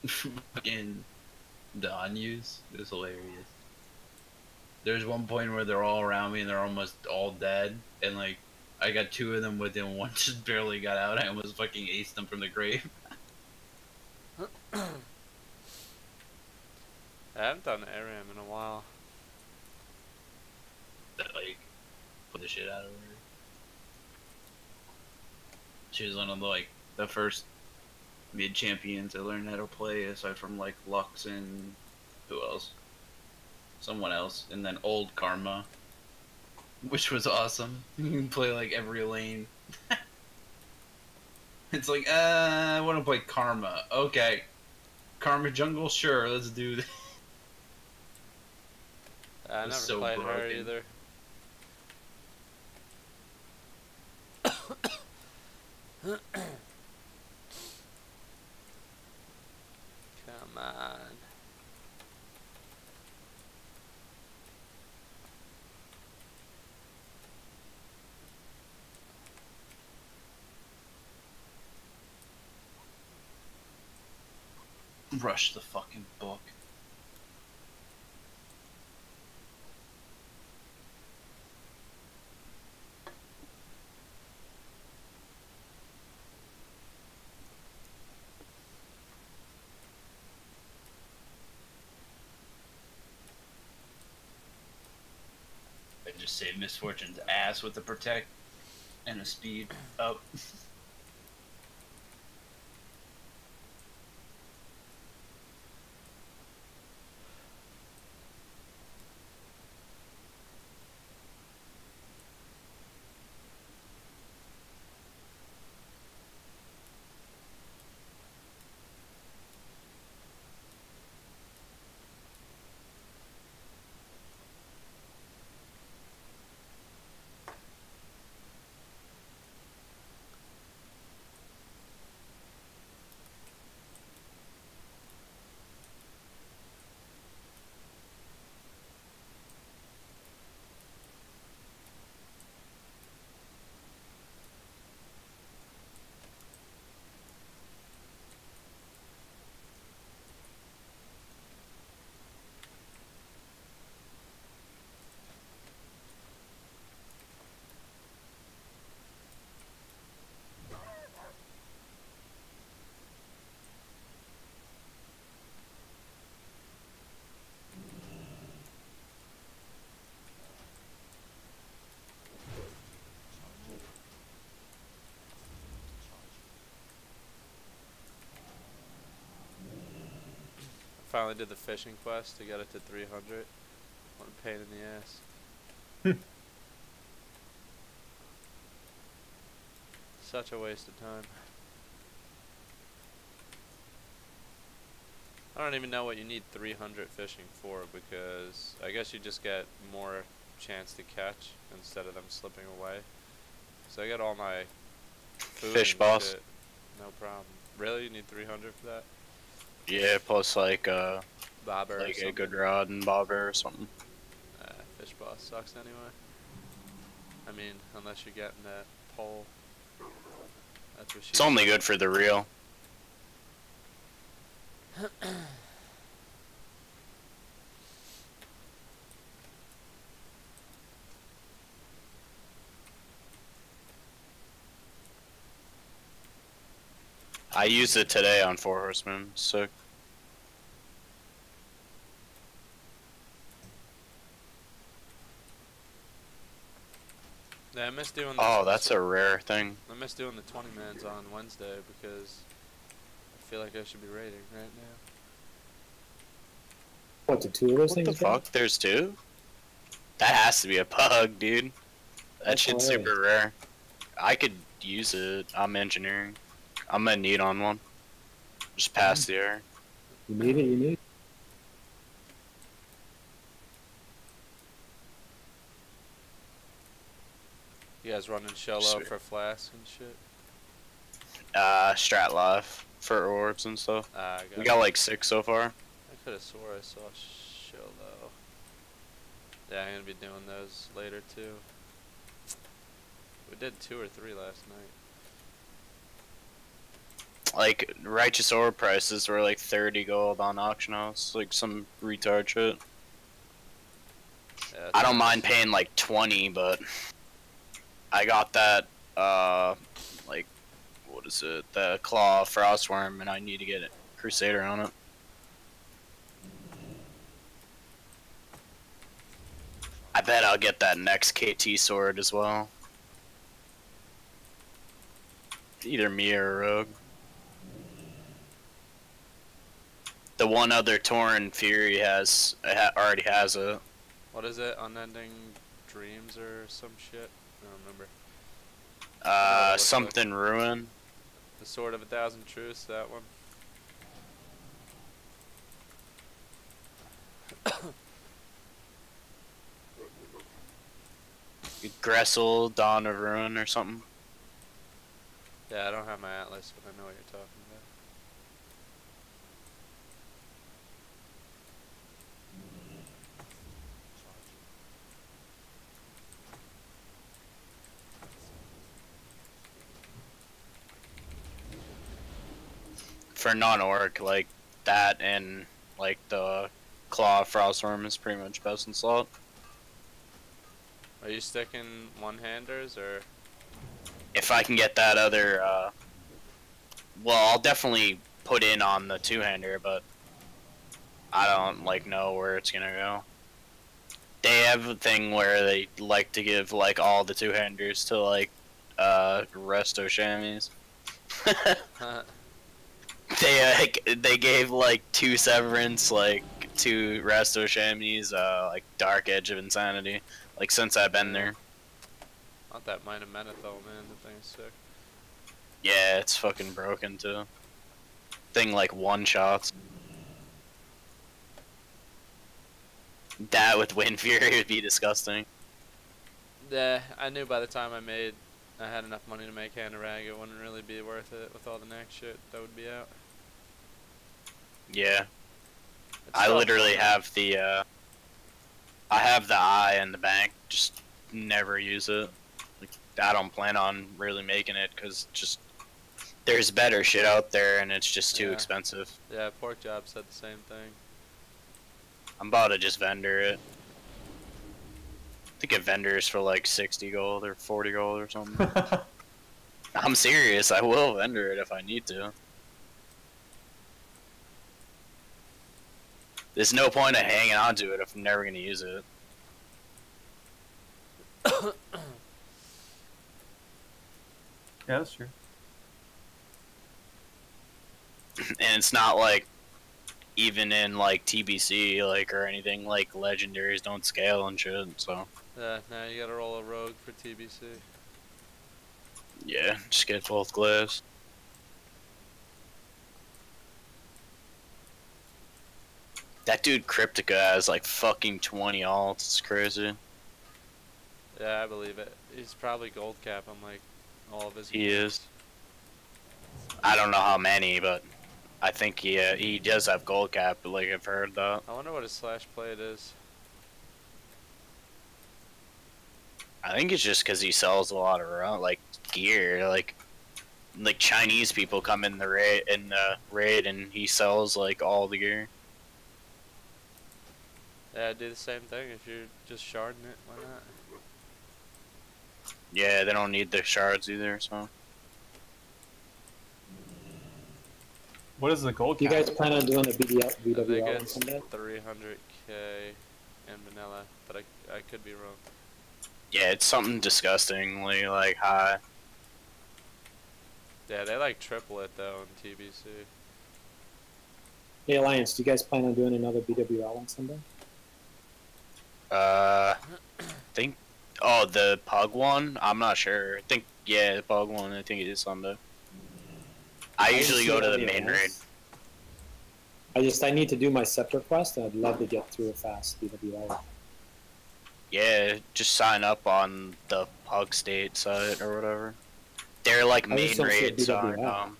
fucking the unused is hilarious. There's one point where they're all around me and they're almost all dead, and like I got two of them within one, just barely got out. I almost fucking aced them from the grave. I haven't done ARAM in a while. That like put the shit out of her. She was one of the like the first mid champions I learned how to play, aside from like Lux and who else? Someone else, and then Old Karma, which was awesome. You can play like every lane. It's like, I want to play Karma. Okay, Karma Jungle, sure, let's do this. I never So played broken. her either. Come on. Rush the fucking book. I just saved Misfortune's ass with the protect and a speed up. Finally did the fishing quest to get it to 300. What a pain in the ass. Such a waste of time. I don't even know what you need 300 fishing for, because I guess you just get more chance to catch instead of them slipping away. So I got all my food Fish and boss. shit, no problem. Really? You need 300 for that? Yeah, plus like Bobber or like a something? good rod and bobber or something. Fish boss sucks anyway. I mean, unless you're getting that pole. That's what It's only good for the reel. I used it today on Four Horsemen. Sick. Yeah, I miss doing the Oh, that's a rare thing. I miss doing the 20 mans on Wednesday because I feel like I should be raiding right now. What, the two of those What things? the fuck? There's two? That has to be a bug, dude. That shit's super rare. I could use it. I'm engineering. I'm gonna need on one. Just pass the air. You need it, you need it. You guys running Shello Sweet. for flasks and shit? Strat life for orbs and stuff. We got like 6 so far. I could have swore I saw Shello. Yeah, I'm gonna be doing those later too. We did 2 or 3 last night. Like, Righteous Orb prices were like 30 gold on auction house. Like, some retard shit. Yeah, I don't nice. mind paying like 20, but I got that, like, what is it? The Claw Frostworm, and I need to get a Crusader on it. I bet I'll get that next KT sword as well. Either me or Rogue. The one other Tauren Fury already has it. What is it? Unending Dreams or some shit? I don't remember. Something like. Ruin. The Sword of a Thousand Truths, that one. Gressel, Dawn of Ruin or something. Yeah, I don't have my Atlas, but I know what you're talking about. For non-orc, like that and like the Claw Frostworm is pretty much best in slot. Are you sticking one-handers or? If I can get that other, well, I'll definitely put in on the two-hander, but I don't like know where it's gonna go. They have a thing where they like to give like all the two-handers to like resto chamois. They gave like 2 Severance, like 2 resto chamois, like Dark Edge of Insanity. Like since I've been there. Not that Mina Menethil, man. The thing's sick. Yeah, it's fucking broken too. Thing like one shots. That with Wind Fury would be disgusting. Yeah, I knew by the time I had enough money to make Hand of Rag, it wouldn't really be worth it with all the next shit that would be out. Yeah. It's I still literally fun. have the I have the eye in the bank, just never use it. Like, I don't plan on really making it because just there's better shit out there and it's just too Yeah. expensive. Yeah, Pork Job said the same thing. I'm about to just vendor it. I think it vendors for like 60 gold or 40 gold or something. I'm serious, I will vendor it if I need to. There's no point of hanging on to it if I'm never gonna use it. Yeah, that's true. And it's not like even in like TBC like or anything, like legendaries don't scale and shit, so Yeah, now you gotta roll a rogue for TBC. yeah, just get both glass. That dude Cryptica has like fucking 20 alts, it's crazy. Yeah, I believe it. He's probably gold cap on like all of his. He is. I don't know how many, but I think he does have gold cap, like I've heard that. I wonder what his slash plate is. I think it's just because he sells a lot of like gear, like Chinese people come in the raid and he sells like all the gear. Yeah, do the same thing if you're just sharding it. Why not? Yeah, they don't need the shards either, so. What is the gold Do you cap? guys plan on doing a I think BWL on it's Sunday? 300k in vanilla, but I could be wrong. Yeah, it's something disgustingly like high. Yeah, they like triple it though in TBC. Hey Alliance, do you guys plan on doing another BWL on Sunday? Think. Oh, the pug one? I'm not sure. I think yeah, the pug one. I think it is Sunday. I usually go to the main raid. I need to do my scepter quest, and I'd love to get through a fast BWL. Yeah, just sign up on the Pug State site or whatever. Their like I main just don't see a raids aren't. BWL.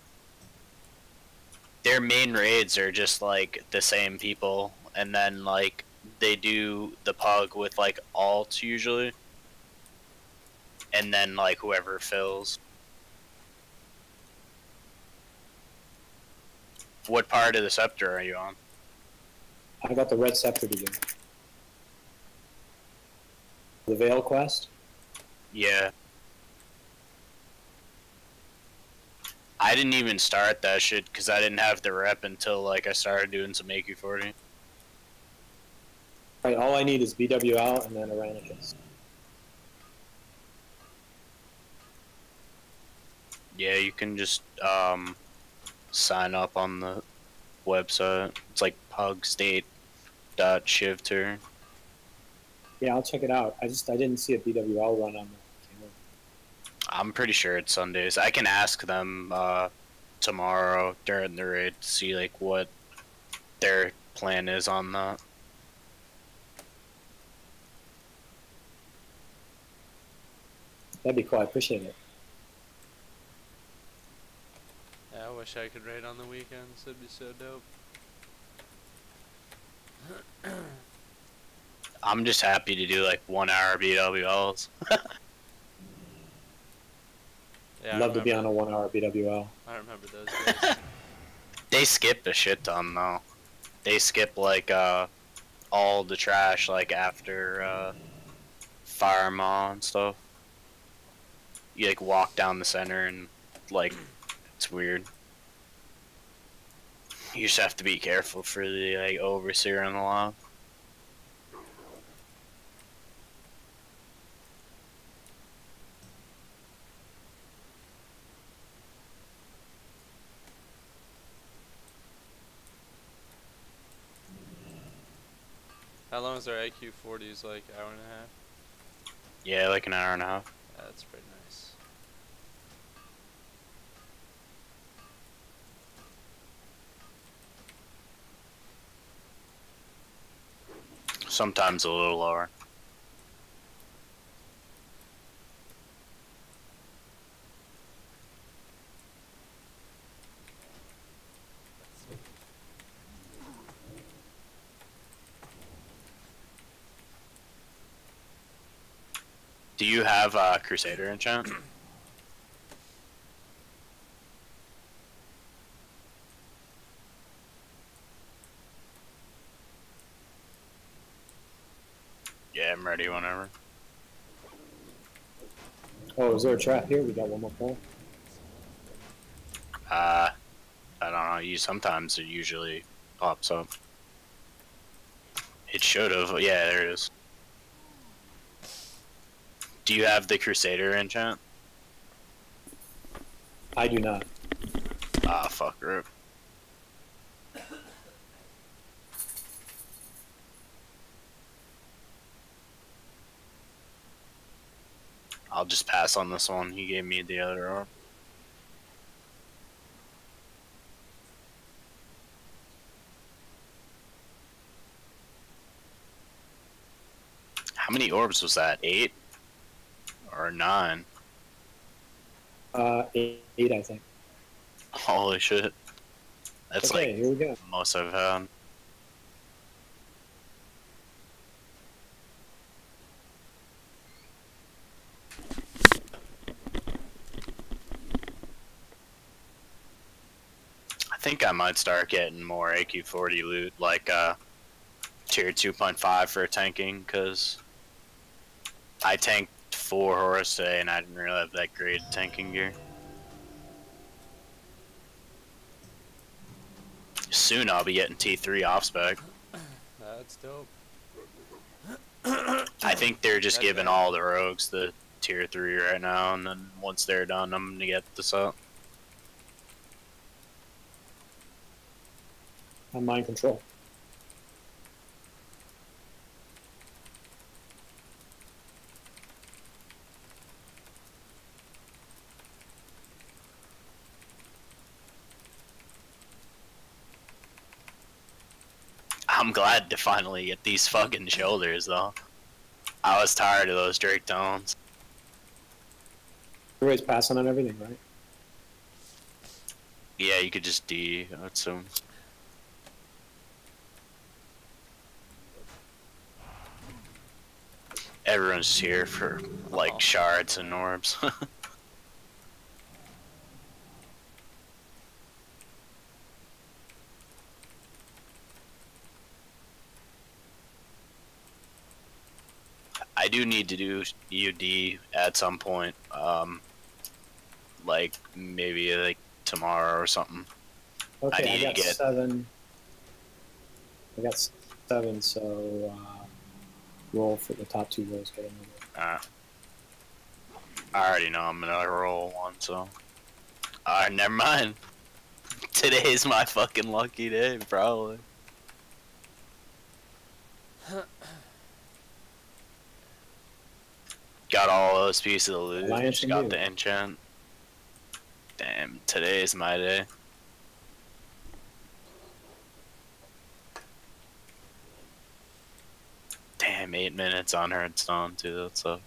Their main raids are just like the same people, and then like they do the Pug with like alts usually, and then like whoever fills. What part of the scepter are you on? I got the red scepter to do. The Veil quest? Yeah. I didn't even start that shit because I didn't have the rep until like I started doing some AQ40. Right, all I need is BWL and then Aranicus. Yeah, you can just sign up on the website. It's like pugstate.shivter. Yeah, I'll check it out. I didn't see a BWL run on the camera. I'm pretty sure it's Sundays. I can ask them tomorrow during the raid to see like what their plan is on that. That'd be cool. I appreciate it. Yeah, I wish I could raid on the weekends. That'd be so dope. I'm just happy to do like 1 hour BWLs. Yeah, Love to be on a 1 hour BWL. I remember those days. They skip a shit ton though. They skip like all the trash like after Fire Maw and stuff. You like walk down the center and like it's weird. You just have to be careful for the like overseer on the log. How long is their IQ 40s? Like hour and a half? Yeah, like an hour and a half. That's pretty nice. Sometimes a little lower. Do you have Crusader enchant? Yeah, I'm ready whenever. Oh, is there a trap here? We got one more pole. I don't know. Sometimes it usually pops up. It should have. Yeah, there it is. Do you have the Crusader enchant? I do not. Ah, fuck, rip. I'll just pass on this one. He gave me the other arm. How many orbs was that? 8? Or 9? 8, I think. Holy shit. That's Okay, like here we go. most I've had. I think I might start getting more AQ40 loot, like tier 2.5 for tanking, because I tanked 4 horse today and I didn't really have that great tanking gear. Soon I'll be getting T3 off spec. That's dope. I think they're just giving all the rogues the tier 3 right now, and then once they're done, I'm gonna get this up. On mind control. I'm glad to finally get these fucking shoulders, though. I was tired of those Drake Tones. Everybody's passing on everything, right? Yeah, you could just D, I would assume. Everyone's here for, like, shards and orbs. do need to do UD at some point. Like maybe like tomorrow or something. Okay, I need to got get- 7. I got 7, so roll for the top 2 rolls. Get another. I already know I'm gonna roll one, so. Alright, never mind. Today's my fucking lucky day, probably. Got all those pieces of loot. Alliance Just and got you. the enchant. Damn, today's my day. Damn, 8 minutes on Hearthstone too, that sucks.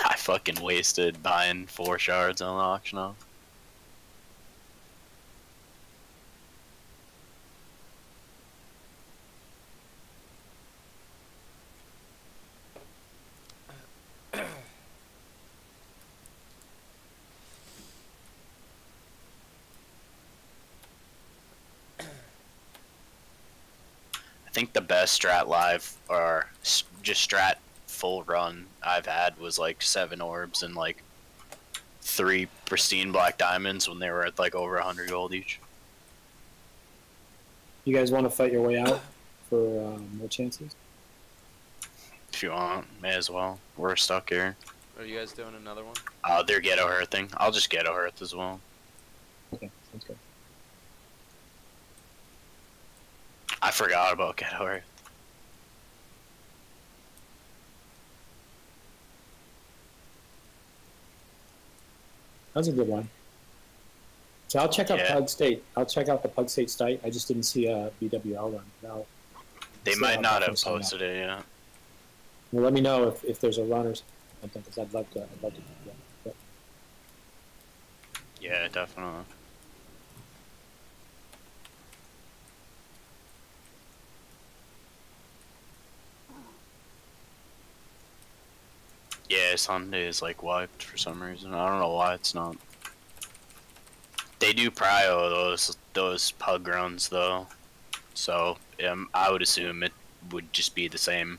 I fucking wasted buying 4 shards on the auction off. I think the best strat live or just strat full run I've had was like 7 orbs and like 3 pristine black diamonds when they were at like over 100 gold each. You guys want to fight your way out for more chances? If you want, may as well. We're stuck here. Are you guys doing another one? They're ghetto hearthing. I'll just ghetto hearth as well. Okay, sounds good. I forgot about ghetto hearth. That's a good one. So I'll check out Yeah. Pug State. I'll check out the Pug State site. I just didn't see a BWL run. Now, They see might how not that have can sign up. posted it yet. Well, let me know if there's a run or something, because I'd love to. Yeah. Yeah, definitely. Yeah, Sunday is like wiped for some reason. I don't know why it's not. They do prio those pug runs though, so I would assume it would just be the same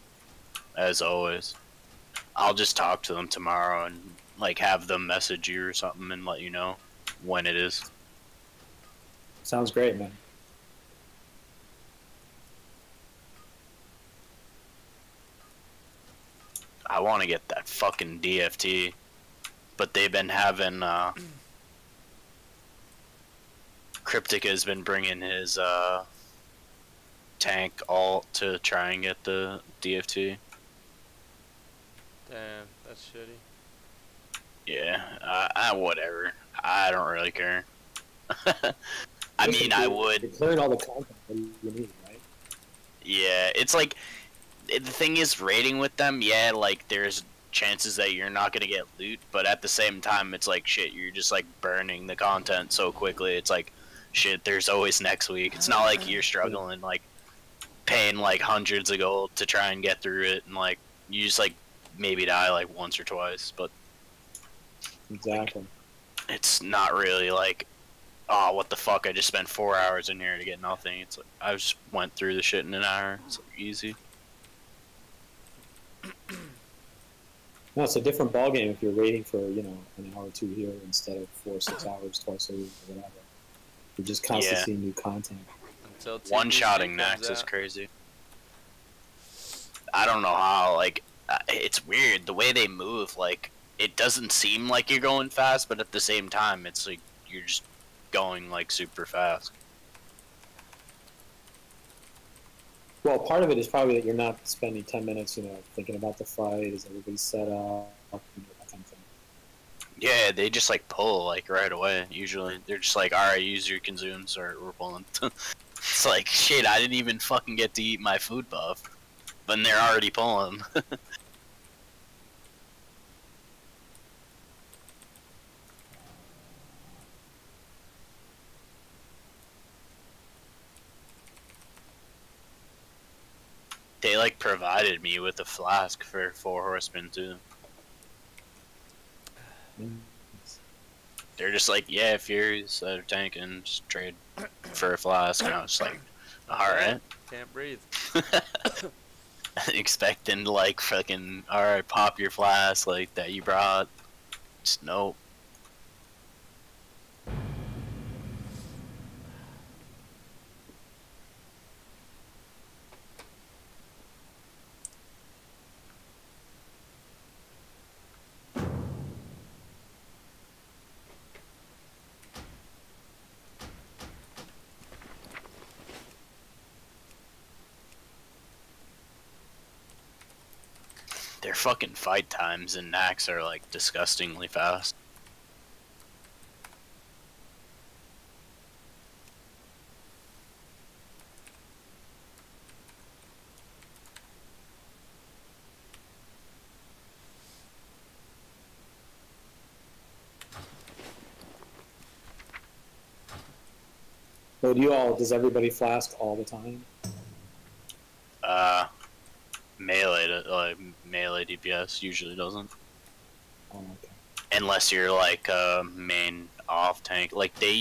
as always. I'll just talk to them tomorrow and like have them message you or something and let you know when it is. Sounds great, man. I want to get that fucking DFT, but they've been having Cryptic has been bringing his tank alt to try and get the DFT. Damn, that's shitty. Yeah, whatever. I don't really care. I mean, I would. You're clearing all the content that you need, right? Yeah, it's like the thing is raiding with them. Yeah, like there's chances that you're not gonna get loot, but at the same time, it's like shit. You're just like burning the content so quickly. It's like shit. There's always next week. It's not like you're struggling like paying like hundreds of gold to try and get through it, and like you just like maybe die like once or twice, but Exactly. it's not really like, oh, what the fuck, I just spent 4 hours in here to get nothing. It's like, I just went through the shit in an hour. It's like, easy. No, it's a different ballgame if you're waiting for, an hour or two here instead of 4 or 6 hours twice a week or whatever. You're just constantly Yeah. seeing new content. Until TPC One-shotting comes Max is out. crazy. I don't know how, like, it's weird. The way they move, like, it doesn't seem like you're going fast, but at the same time, it's like, you're just going, like, super fast. Well, part of it is probably that you're not spending 10 minutes, thinking about the fight. Is everybody set up? That kind of thing. Yeah, they just, like, pull, like, right away, usually. They're just like, alright, use your consumes, or we're pulling. It's like, shit, I didn't even fucking get to eat my food buff. But they're already pulling. They like provided me with a flask for 4 horsemen too. They're just like, yeah, Furies out of tank and just trade for a flask, and I was like, alright. Can't breathe. Expecting to like fucking, alright, pop your flask like that you brought. Just nope. Their fucking fight times in Nax are like disgustingly fast. So does everybody flask all the time? Melee DPS usually doesn't. Oh, okay. Unless you're like main off tank. Like they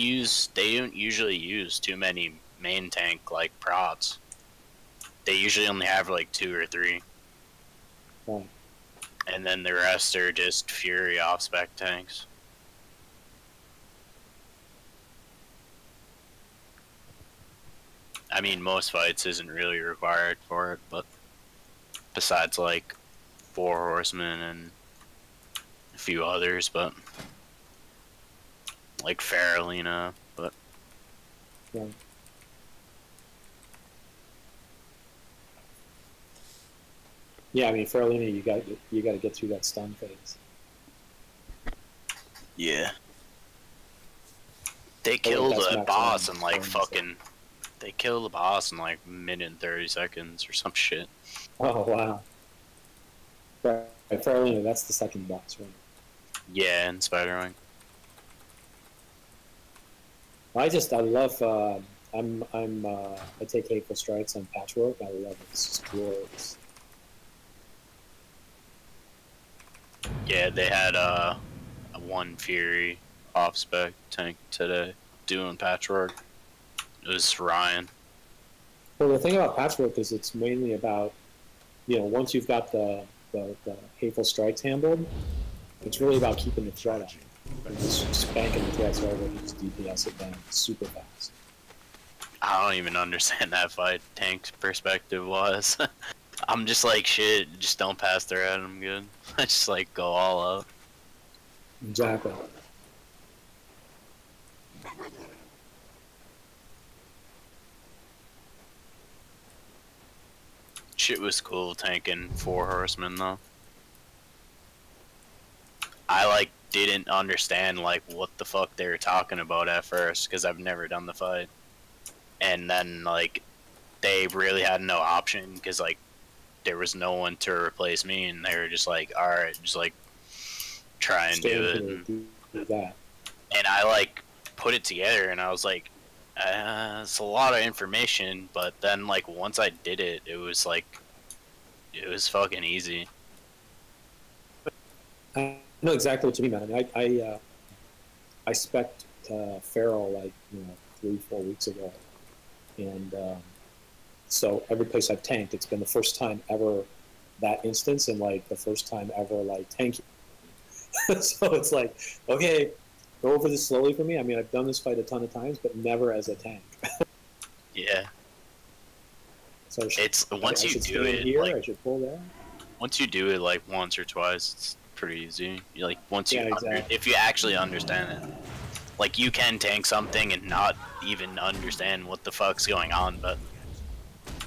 don't usually use too many main tank like prots. They usually only have like 2 or 3. Oh. And then the rest are just Fury off spec tanks. I mean, most fights isn't really required for it, but besides like 4 horsemen and a few others, but like Faralina, but Yeah. Yeah, I mean, Faralina, you got to get through that stun phase. yeah. They killed that's a max boss round in like turns, fucking. They killed the boss in like a minute and 30 seconds or some shit. Oh, wow. Right, Faralina, that's the second boss, right? Yeah, and Spiderwing. I love, I take Hateful Strikes on Patchwork. I love it. It's just glorious. Yeah, they had a 1 Fury off spec tank today doing Patchwork. It was Ryan. Well, the thing about Patchwork is it's mainly about, once you've got the Hateful Strikes handled, it's really about keeping the threat up. And just spanking the threats over and just DPS it down super fast. I don't even understand that fight tank's perspective was. I'm just like, shit, just don't pass threat, I'm good. I just like go all out. Exactly. Shit was cool tanking 4 horsemen though. I like didn't understand like what the fuck they were talking about at first because I've never done the fight, and then like they really had no option because like there was no one to replace me, and they were just like, all right, just like try and do it. Do that. And I like put it together, and I was like, it's a lot of information, but then like once I did it, it was fucking easy. I know exactly what you mean, man. I mean, I spec'd Feral like 3-4 weeks ago, and so every place I've tanked, it's been the first time ever that instance, and like the first time ever like tanking. So it's like, okay, go over this slowly for me. I mean, I've done this fight a ton of times, but never as a tank. Yeah. So it's once you do it, here, like I should pull there. once you do it like once or twice, it's pretty easy. You like once you exactly. if you actually understand it, like you can tank something and not even understand what the fuck's going on, but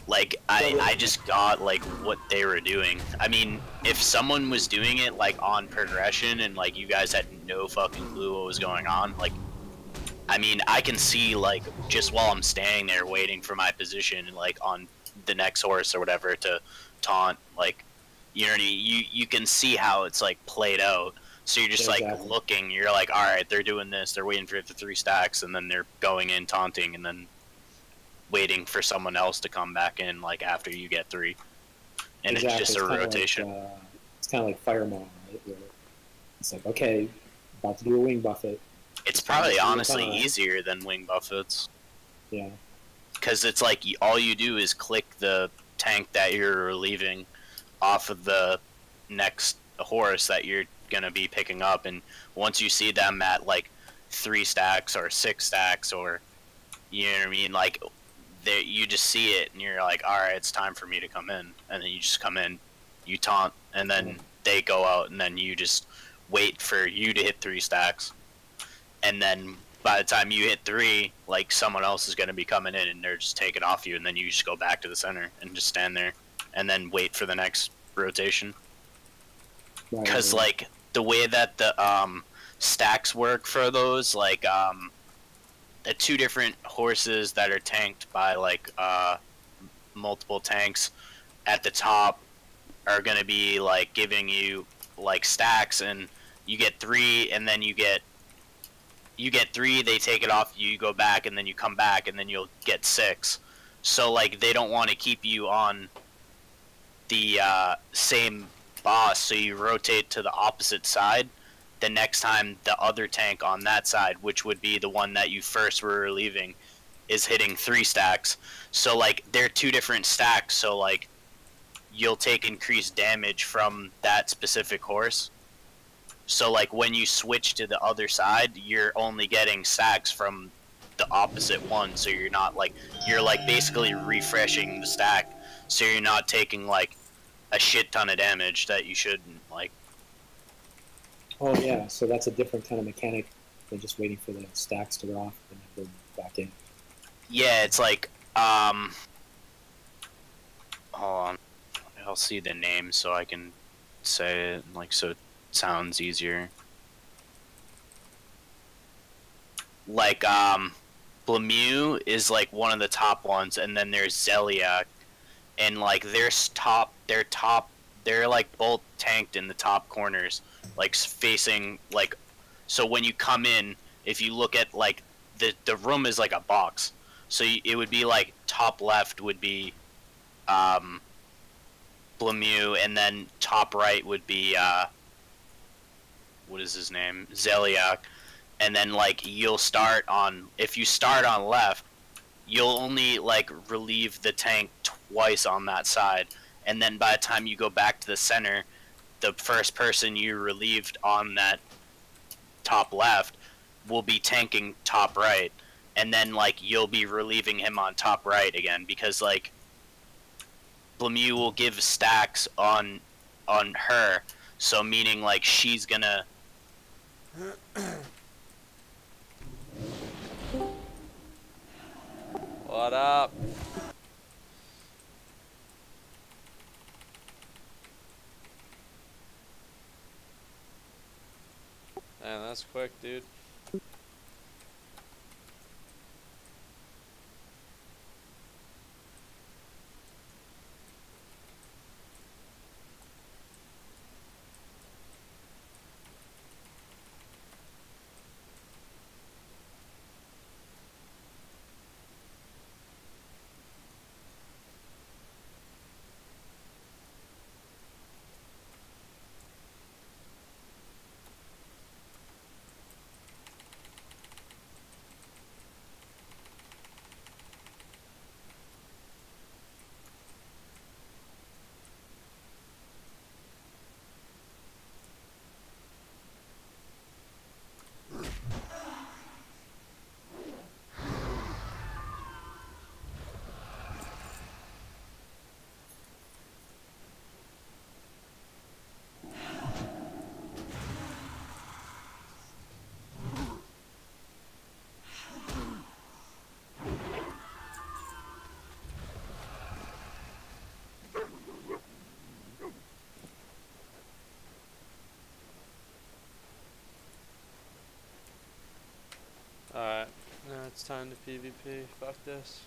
like I just got like what they were doing. I mean, if someone was doing it like on progression and like you guys had no fucking clue what was going on, like I mean, I can see like just while I'm standing there waiting for my position and like on the next horse or whatever to taunt, like you can see how it's like played out. So you're just like looking, you're like, all right, they're doing this, they're waiting for the 3 stacks, and then they're going in taunting, and then waiting for someone else to come back in like after you get 3. and exactly. it's just a rotation. It's kind of like Fire Maw, right? Where it's like, okay, about to do a wing buffet. It's probably honestly easier than wing buffets. Yeah. Because it's like all you do is click the tank that you're relieving off of the next horse that you're gonna be picking up, and once you see them at like 3 stacks or 6 stacks, or you know what I mean, like you just see it and you're like, all right, it's time for me to come in, and then you just come in, you taunt, and then they go out, and then you just wait for you to hit 3 stacks, and then by the time you hit 3, like someone else is gonna be coming in and they're just taking off you, and then you just go back to the center and just stand there and then wait for the next rotation. Because like the way that the stacks work for those, like the 2 different horses that are tanked by like multiple tanks at the top are gonna be like giving you like stacks, and you get 3, and then you get 3, they take it off you, go back, and then you come back, and then you'll get 6. So like they don't want to keep you on the same boss, so you rotate to the opposite side the next time the other tank on that side, which would be the one that you first were relieving, is hitting 3 stacks. So like they're 2 different stacks, so like you'll take increased damage from that specific horse. So like when you switch to the other side, you're only getting stacks from the opposite one, so you're not like, you're like basically refreshing the stack, so you're not taking like a shit ton of damage that you shouldn't, like. Oh yeah, so that's a different kind of mechanic than just waiting for the stacks to go off and then go back in. Yeah, it's like hold on, I'll see the name so I can say it, like, so it sounds easier. Like Blamu is like one of the top ones, and then there's Zeliak, and like they're like both tanked in the top corners, like facing like, so when you come in, if you look at like the room is like a box, so it would be like top left would be Blamu, and then top right would be what is his name, Zeliak, and then like you'll start on, if you start on left, you'll only like relieve the tank twice on that side, and then by the time you go back to the center, the first person you relieved on that top left will be tanking top right, and then like you'll be relieving him on top right again, because like Blamu will give stacks on her, so meaning like she's gonna What up? Man, that's quick, dude. Alright, now it's time to PvP. Fuck this.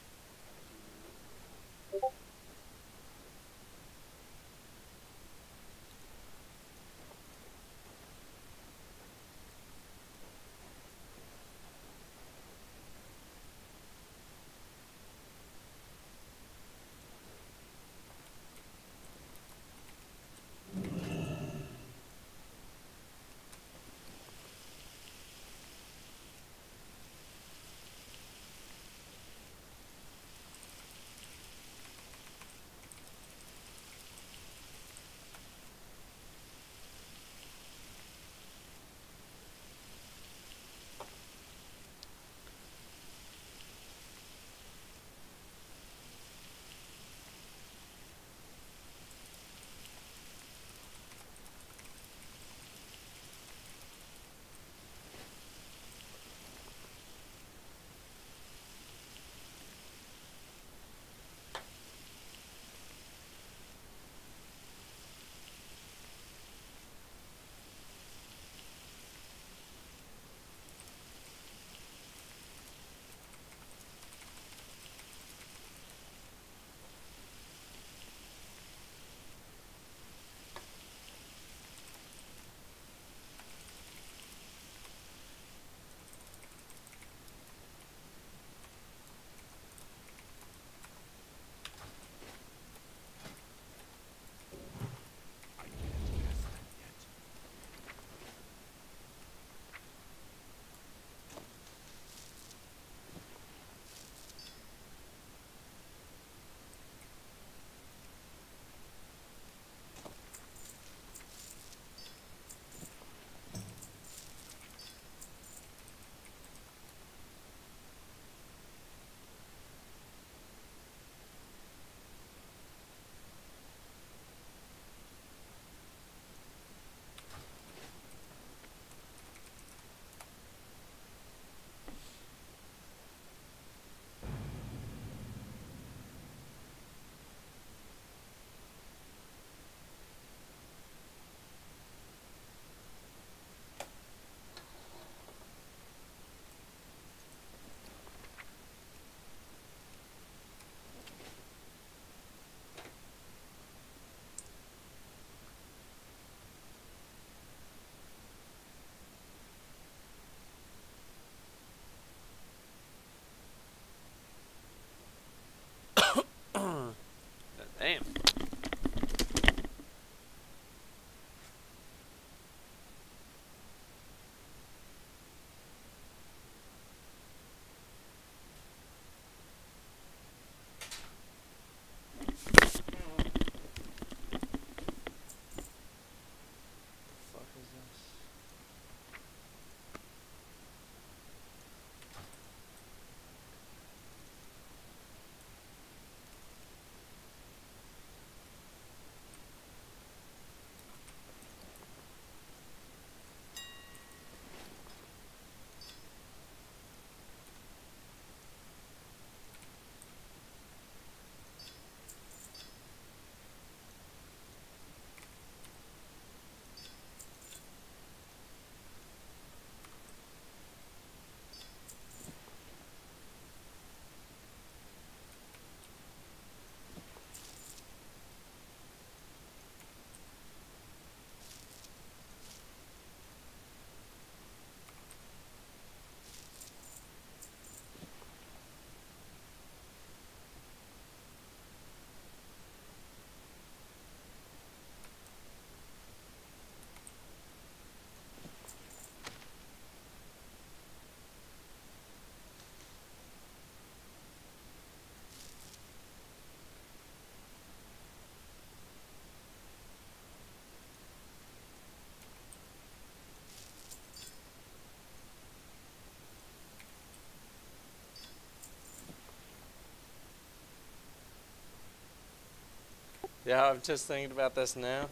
Yeah, I'm just thinking about this now.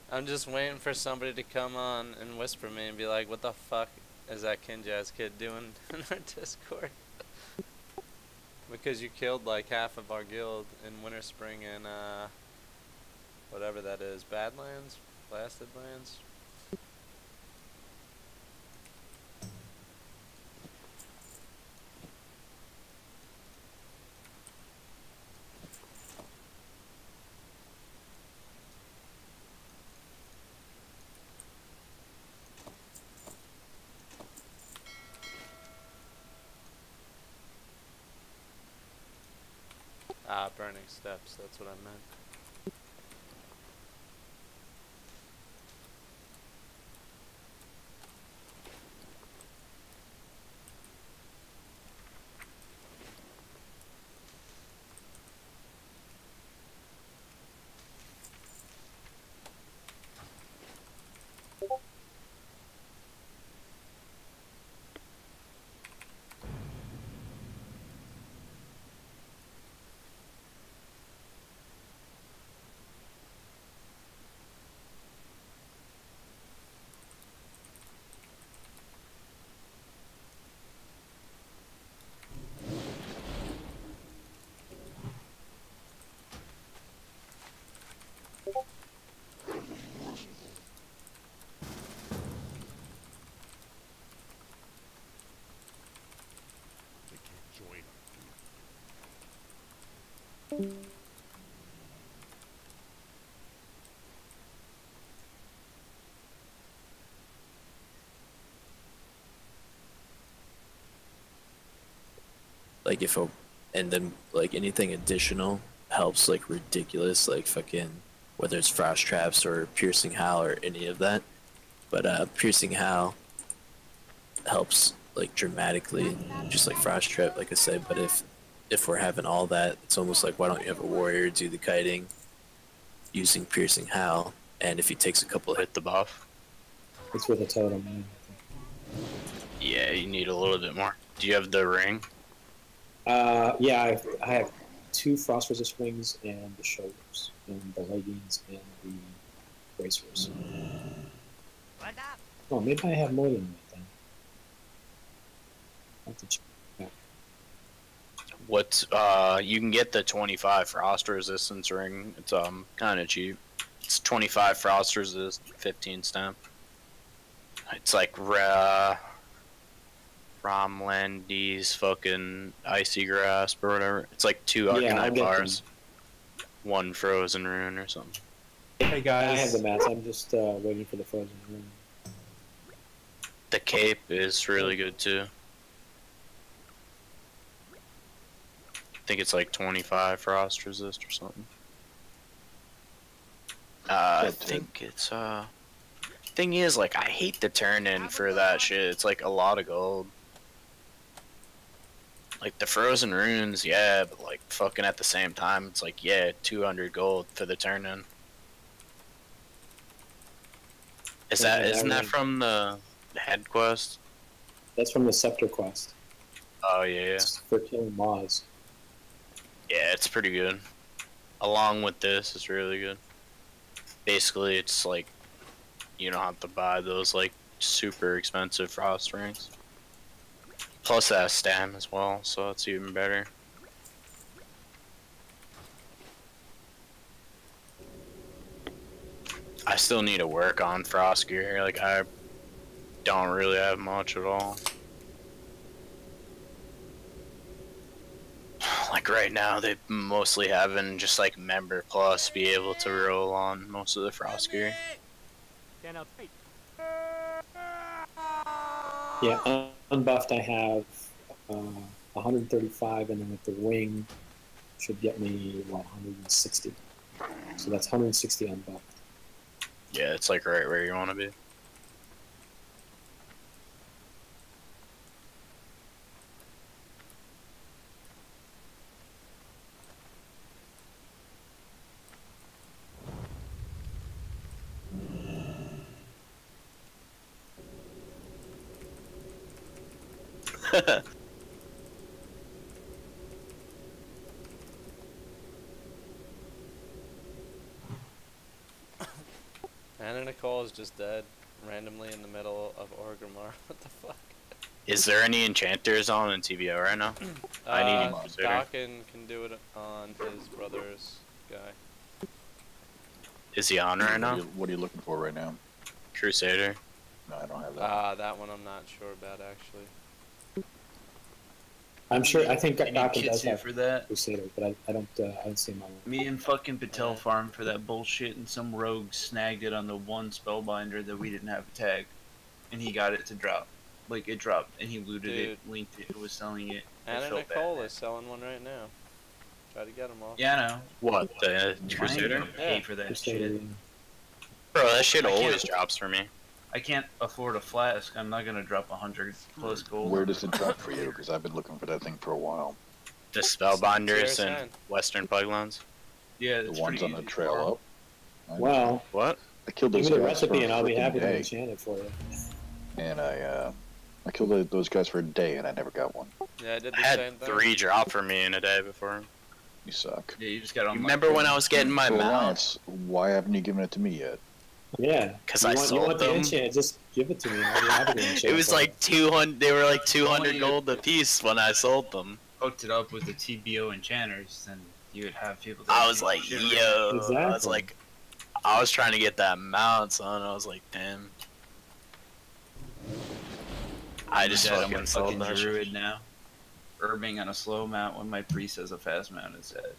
I'm just waiting for somebody to come on and whisper me and be like, what the fuck is that Kinjaz kid doing in our Discord? Because you killed like half of our guild in Winter Spring and whatever that is, Badlands? Blasted Lands? Ah, Burning Steps, that's what I meant. Like if a, and then like anything additional helps like ridiculous, like fucking whether it's frost traps or piercing howl or any of that. But piercing howl helps like dramatically, just like frost trap, like I said. But if we're having all that, it's almost like why don't you have a warrior do the kiting using piercing howl, and if he takes a couple Hit the buff. It's with a totem, man. Yeah, you need a little bit more. Do you have the ring? Yeah, I have 2 frost resist rings and the shoulders, and the leggings and the bracers. Oh, maybe I have more than that then. I'll have to check that. What you can get the 25 frost resistance ring. It's kind of cheap. It's 25 frost resist, 15 stamp. It's like Romlandy's fucking icy grasp or whatever. It's like 2 Arcanite bars, 1 frozen rune or something. Hey guys. I have the mats. I'm just waiting for the frozen rune. The cape is really good too. I think it's like 25 frost resist or something. I think it's thing is, like, I hate the turn in for that shit. It's like a lot of gold. Like the frozen runes, yeah, but like fucking at the same time, it's like, yeah, 200 gold for the turn in. Isn't that from the head quest? That's from the Scepter quest. Oh yeah, yeah. It's for killing Moz. Yeah, it's pretty good. Along with this, it's really good. Basically, it's like you don't have to buy those like super expensive frost rings. Plus that stam as well, so it's even better. I still need to work on frost gear. Like I don't really have much at all. Like right now, they mostly having just like member plus be able to roll on most of the frost gear. Yeah, unbuffed I have 135, and then with the wing should get me, what, 160. So that's 160 unbuffed. Yeah, it's like right where you want to be. Nicole is just dead randomly in the middle of Orgrimmar. What the fuck? Is there any enchanters on in TBO right now? I need a Crusader. Dakin can do it on his brother's guy. Is he on right now? What are you looking for right now? Crusader. No, I don't have that. That one I'm not sure about actually. I'm sure. I think I need Dr. does Kitsu have for that. Crusader, but I don't see him on. Me and fucking Patel farmed for that bullshit, and some rogue snagged it on the one spellbinder that we didn't have a tag, and he got it to drop. Like, it dropped, and he looted it, linked it, was selling it. Anna Nicole is selling one right now. Try to get them all. Yeah, I know. What, the Crusader? Pay for that Crusader. shit. Bro, that shit I always can't- drops for me. I can't afford a flask. I'm not gonna drop 100 plus gold. Where does it drop for you? Because I've been looking for that thing for a while. The Spellbinders Tier and 10. Western Puglands. Yeah, The it's ones pretty on the easy to trail farm. up. Well, What? I killed give those me the guys recipe, for and a I'll be freaking happy to day. enchant it for you. And I killed those guys for a day, and I never got one. Yeah, I did I the same had thing. 3 drop for me in a day before. You suck. Yeah, you just got on. You remember when I was getting my So, mount? Alliance, why haven't you given it to me yet? Yeah. 'Cause you I want, sold you want them. the enchant? Just give it to me. And I'll be happy to enchant It was for like 200, they were like 200 Only- gold a piece when I sold them. Hooked it up with the TBO enchanters, then you would have people. That I would was do like, shit yo. around. I was Exactly. like, I was trying to get that mount, son. I was like, damn. I just Dad, I'm fucking a sold fucking that shit. druid now. Herbing on a slow mount when my priest has a fast mount instead.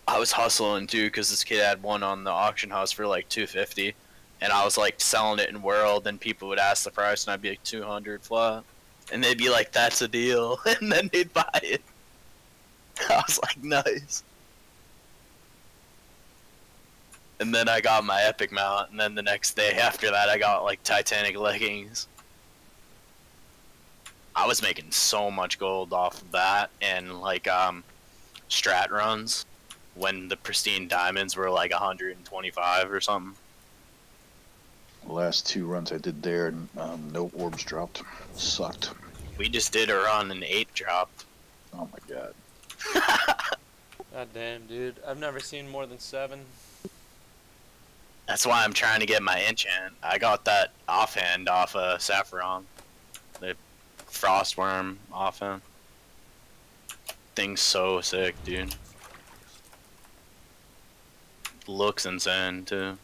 I was hustling too, cause this kid had one on the auction house for like 250, and I was like selling it in World, and people would ask the price, and I'd be like 200 flat, and they'd be like, "That's a deal," and then they'd buy it. I was like, nice. And then I got my epic mount, and then the next day after that, I got like Titanic leggings. I was making so much gold off of that, and like strat runs. When the pristine diamonds were like 125 or something. The last 2 runs I did there, no orbs dropped. Sucked. We just did a run and 8 dropped. Oh my god. God damn, dude. I've never seen more than 7. That's why I'm trying to get my enchant. I got that offhand off of Saffron. The Frostworm offhand. Thing's so sick, dude. Looks insane too.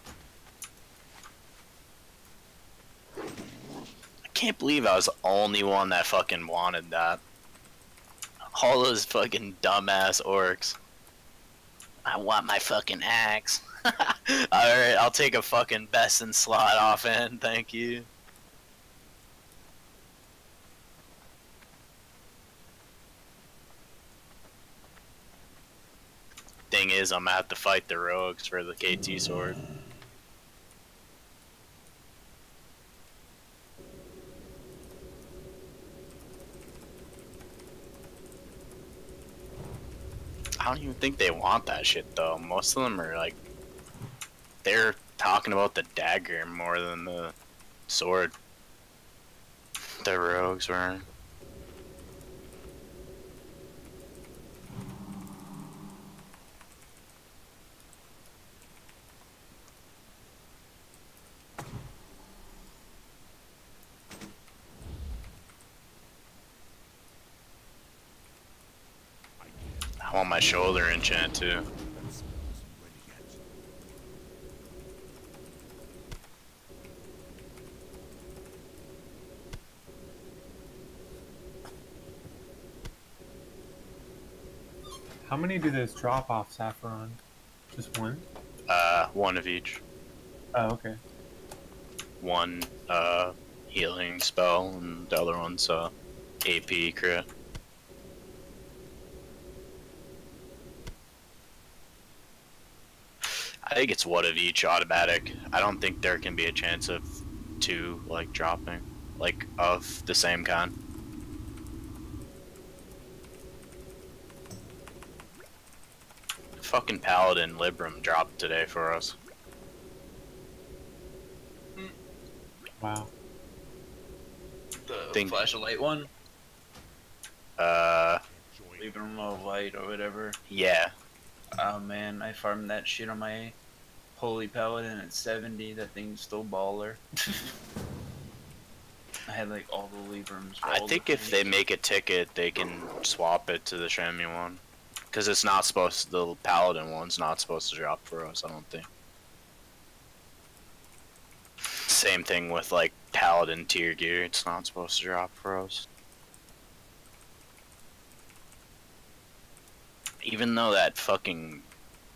I can't believe I was the only one that fucking wanted that. All those fucking dumbass orcs. I want my fucking axe. Alright, I'll take a fucking best in slot offhand, thank you. Thing is, I'm gonna have to fight the rogues for the KT sword. I don't even think they want that shit though. Most of them are like, they're talking about the dagger more than the sword. The rogues were. I want my shoulder enchant too. How many do those drop off, Saffron? Just one? One of each. Oh, okay. One healing spell and the other one's AP crit. I think it's one of each automatic. I don't think there can be a chance of 2 like dropping, like of the same kind. Fucking Paladin Libram dropped today for us. Wow. The flash of light one, leave them all light or whatever. Yeah. Oh man, I farmed that shit on my Holy Paladin at 70. That thing's still baller. I had like all the Librams. For I all think the if they things. make a ticket, they can swap it to the Shami one. Because it's not supposed to, the Paladin one's not supposed to drop for us, I don't think. Same thing with like Paladin tier gear, it's not supposed to drop for us. Even though that fucking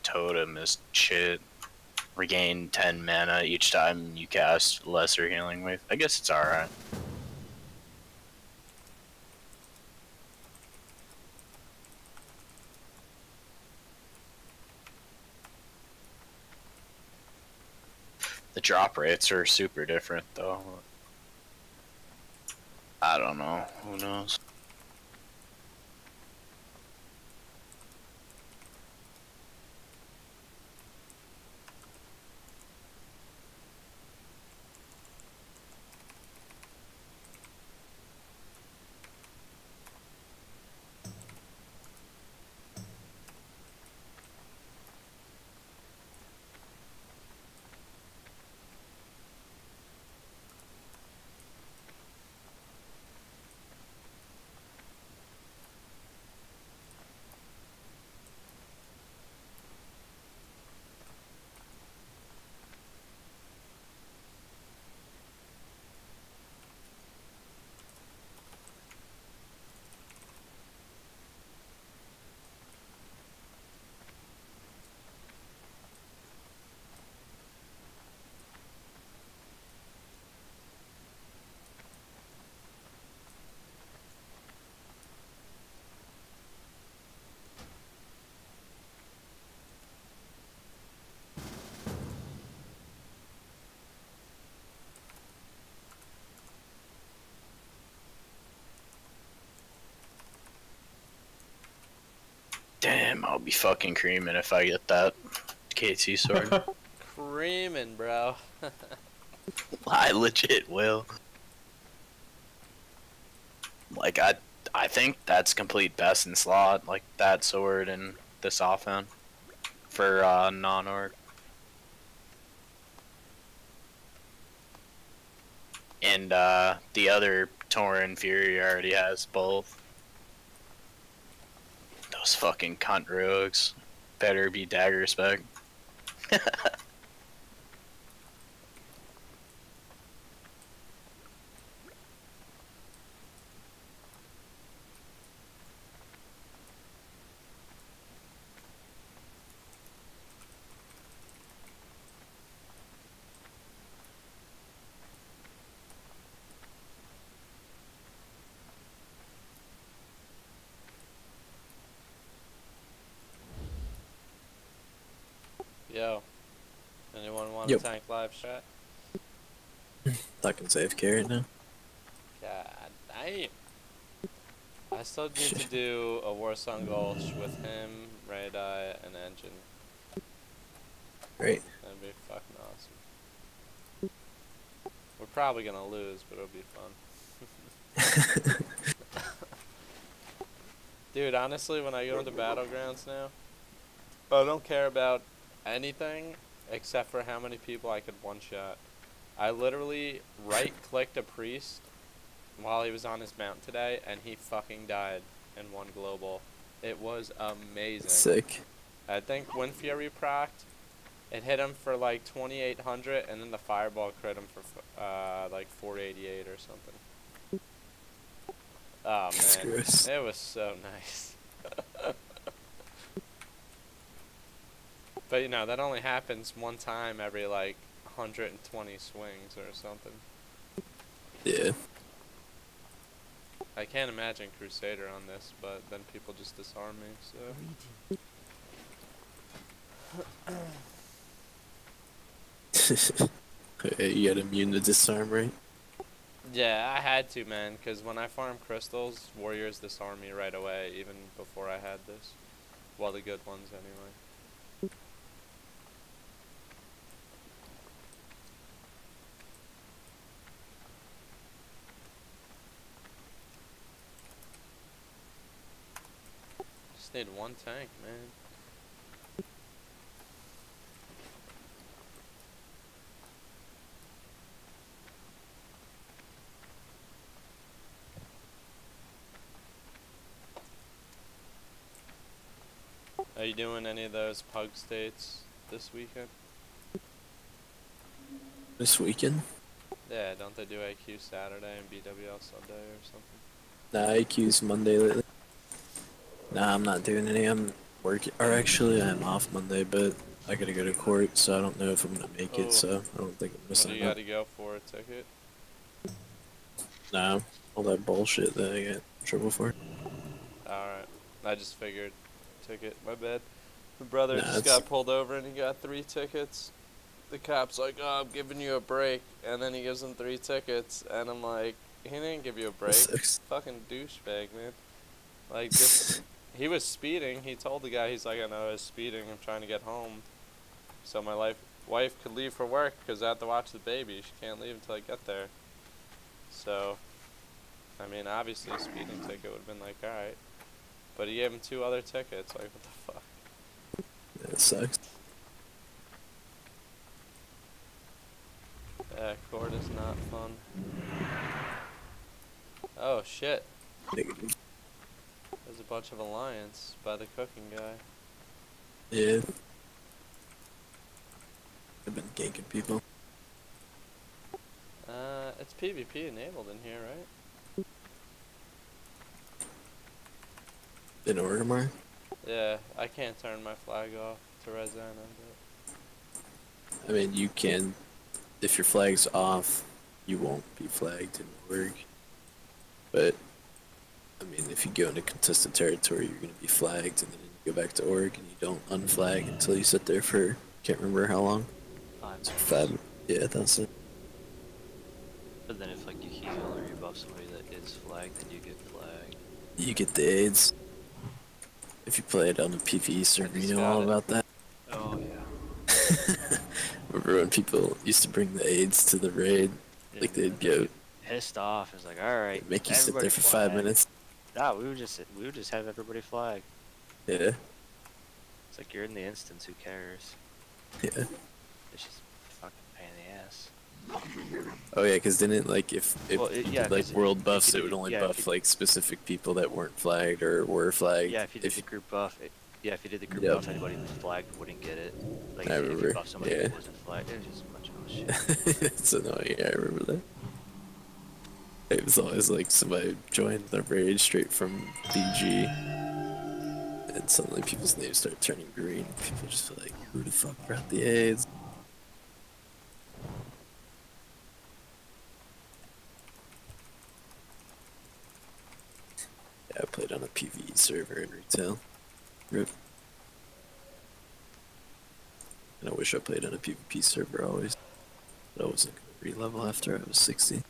totem is shit. Regain 10 mana each time you cast Lesser Healing Wave. I guess it's alright. The drop rates are super different though. I don't know. Who knows? Damn, I'll be fucking creaming if I get that KT sword. Creaming, bro. I legit will. Like, I think that's complete best in slot, like that sword and this offhand for non-orc. And the other Tauren Fury already has both. Those fucking cunt rogues better be dagger spec. Yo, anyone want Yo. a tank live chat? Fucking save carry now. God damn. I still need to do a Warsong Gulch with him, Red Eye, and Engine. Great. That'd be fucking awesome. We're probably gonna lose, but it'll be fun. Dude, honestly, when I go into Battlegrounds now, I don't care about anything except for how many people I could one-shot. I literally right-clicked a priest while he was on his mount today, and he fucking died in one global. It was amazing. Sick. I think when Fury procced, it hit him for like 2,800, and then the fireball crit him for like 488 or something. Oh That's man, gross. it was so nice. But you know, that only happens one time every like 120 swings or something. Yeah. I can't imagine Crusader on this, but then people just disarm me, so. You got immune to disarm, right? Yeah, I had to, man, because when I farm crystals, warriors disarm me right away, even before I had this. Well, the good ones, anyway. Just need one tank, man. Are you doing any of those pug states this weekend? This weekend? Yeah, don't they do AQ Saturday and BWL Sunday or something? Nah, IQ's Monday lately. Nah, I'm not doing any. I'm working. Or actually, I'm off Monday, but I gotta go to court, so I don't know if I'm gonna make it. Oh. So I don't think I'm gonna What do sign you up. got to go for a ticket? Nah, all that bullshit that I got in trouble for. Alright. I just figured. Ticket. My bad. My brother Nah, just it's- got pulled over and he got 3 tickets. The cop's like, oh, I'm giving you a break. And then he gives him 3 tickets. And I'm like, he didn't give you a break. Sucks. Fucking douchebag, man. Like, just, he was speeding. He told the guy, he's like, I know I was speeding. I'm trying to get home. So my wife could leave for work because I have to watch the baby. She can't leave until I get there. So, I mean, obviously a speeding ticket would have been like, alright. But he gave him 2 other tickets. Like, what the fuck? That sucks. Yeah, court is not fun. Oh, shit. Nigga. There's a bunch of alliance by the cooking guy. Yeah. I've been ganking people. It's PvP enabled in here, right? In Orgrimmar? Yeah, I can't turn my flag off to Rezana, but... I mean, you can. If your flag's off, you won't be flagged in Org. But, I mean, if you go into contested territory, you're going to be flagged, and then you go back to Org, and you don't unflag until you sit there for, can't remember how long. 5. Yeah, that's it. But then if like you heal or you buff somebody that is flagged, then you get flagged. You get the AIDS. If you play it on a PvE server, you know all about that. Oh yeah. Remember when people used to bring the AIDS to the raid? Like they'd go pissed off. It's like, all right, make you sit there for 5 minutes. Nah, we would just have everybody flag. Yeah. It's like you're in the instance. Who cares? Yeah. It's just fucking pain in the ass. Oh yeah, because didn't like if Well, you yeah, did, like 'cause world buffs, could it would do- only yeah, buff if like specific people that weren't flagged or were flagged. Yeah, if you did the group buff, if you did the group Yep. buff, anybody who's flagged wouldn't get it. Like I if you remember, buff somebody yeah. who wasn't flagged, it was just a bunch of shit. It's annoying. I remember that. It was always like somebody joined the raid straight from BG, and suddenly people's names start turning green. People just feel like, who the fuck brought the AIDS? Yeah, I played on a PvE server in retail. RIP. And I wish I played on a PvP server always. But I wasn't going to re-level after I was 60.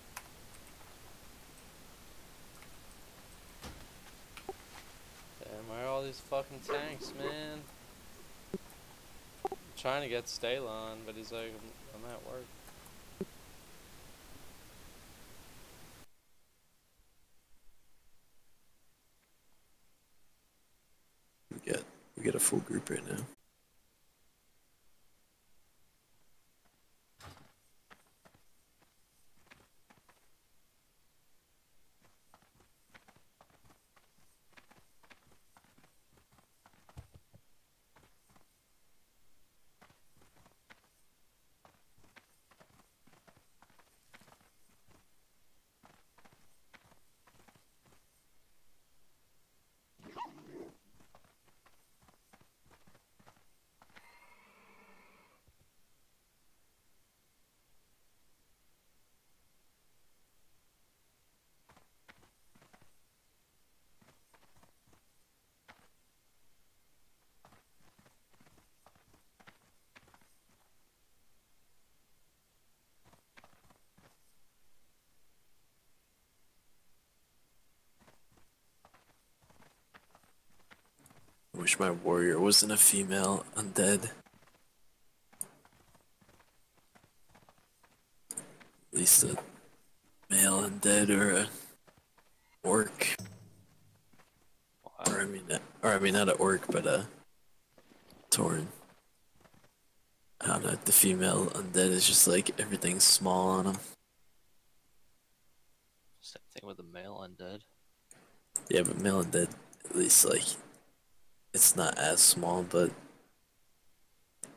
Damn, where are all these fucking tanks, man? I'm trying to get Stalon, but he's like, I'm at work. We got a full group right now. I wish my warrior wasn't a female undead. At least a male undead or a orc. Or I mean not an orc, but a tauren. I don't know, the female undead is just like everything's small on them. Same thing with the male undead. Yeah, but male undead, at least like, it's not as small, but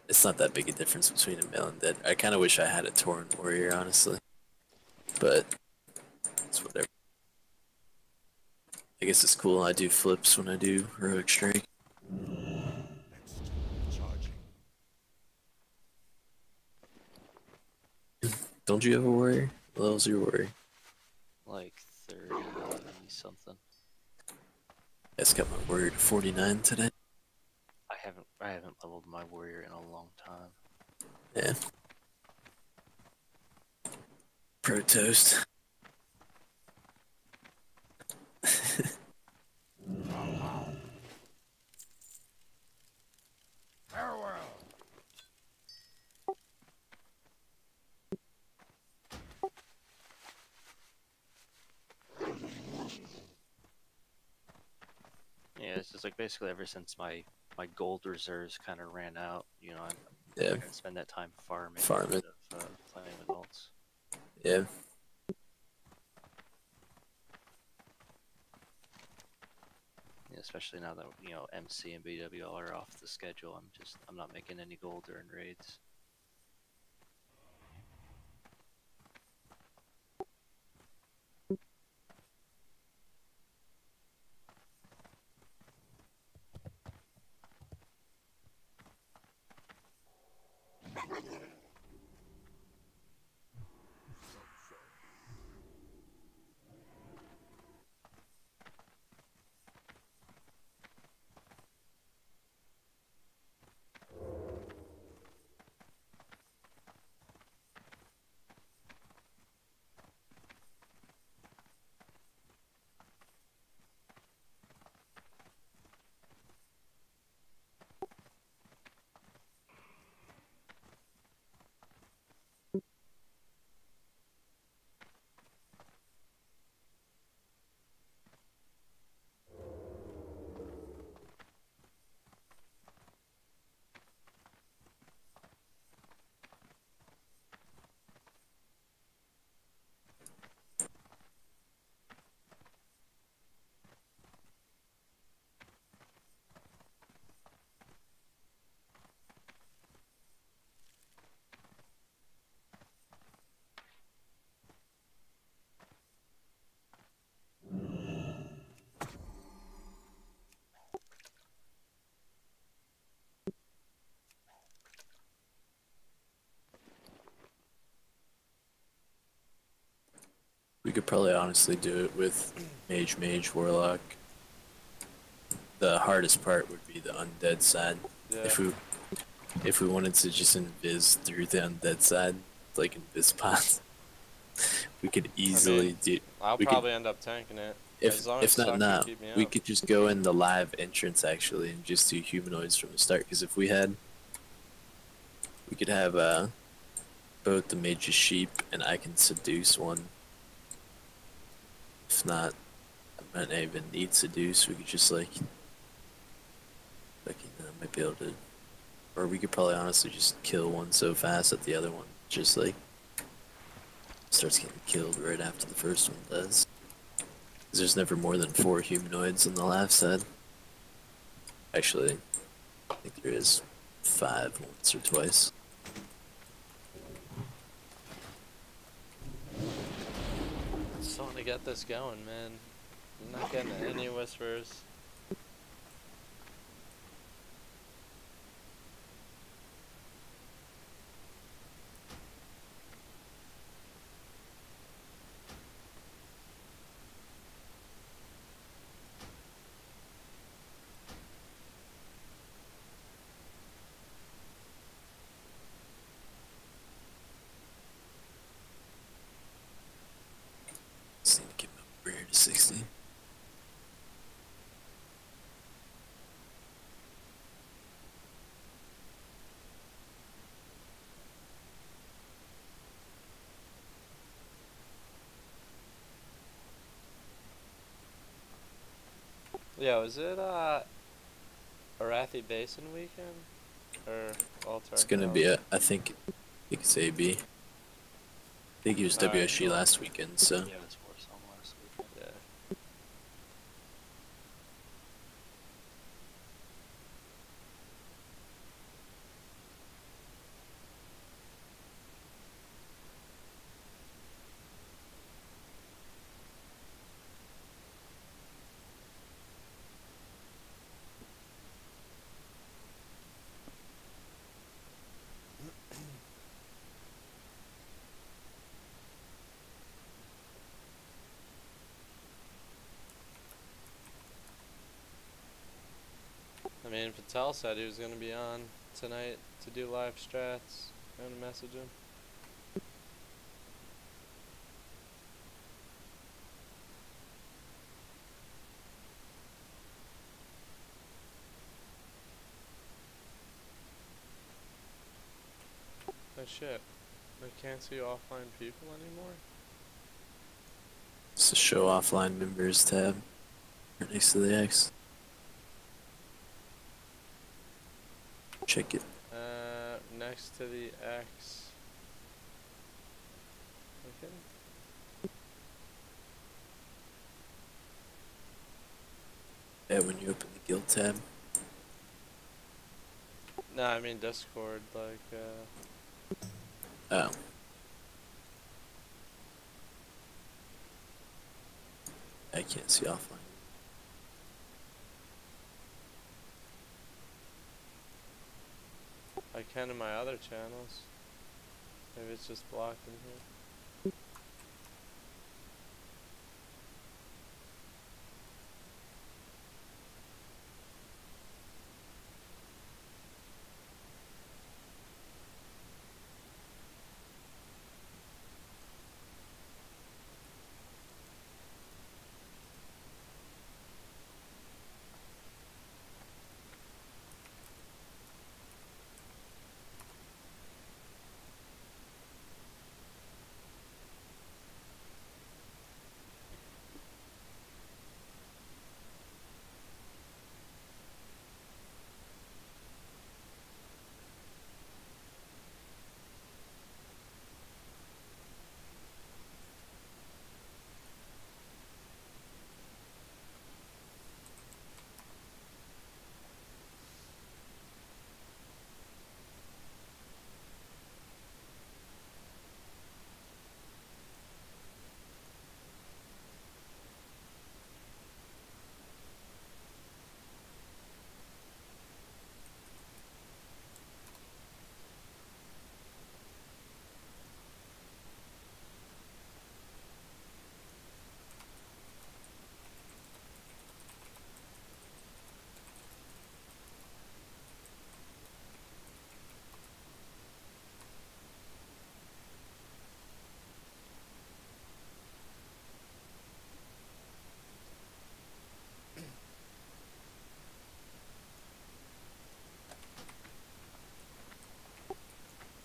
it's not that big a difference between a male and dead. I kind of wish I had a Tauren warrior, honestly, but it's whatever. I guess it's cool. I do flips when I do heroic strike. Don't you have a warrior? What level's your warrior? Like 30 something. I just got my warrior to 49 today. I haven't leveled my warrior in a long time. Yeah. Pro toast. Yeah, it's just like basically ever since my gold reserves kind of ran out, you know, I'm Yeah. gonna spend that time farming Farming. instead of playing with alts. Yeah. Yeah, especially now that you know MC and BWL are off the schedule, I'm not making any gold during raids. We could probably honestly do it with Mage, Warlock. The hardest part would be the undead side. Yeah. If we wanted to just invis through the undead side, like invis pots, we could easily do. I'll we probably end up tanking it. If as long as if not Suck can now, keep me we up. could just go in the live entrance actually and just do humanoids from the start. Because if we could have both the mage's sheep and I can seduce one. If not, I might not even need seduce. We could just like might be able to, or we could probably honestly just kill one so fast that the other one just like starts getting killed right after the first one does. 'Cause there's never more than 4 humanoids on the left side. Actually, I think there is 5 once or twice. I just want to get this going, man. I'm not getting any whispers. Just need to get my rear to 60. Yo, is it Arathi Basin weekend? Or Altar? It's gonna be I think it's AB. I think he was Alright, WSG cool. last weekend, so. Yeah, it's for some last weekend. Yeah. mean, Patel said he was gonna be on tonight to do live strats. I'm gonna message him. Oh shit. I can't see offline people anymore? It's the show offline members tab right next to the X. Check it. Next to the X. Okay. Yeah, when you open the guild tab. No, I mean Discord, like, Oh. I can't see offline. I can in my other channels. Maybe it's just blocked in here.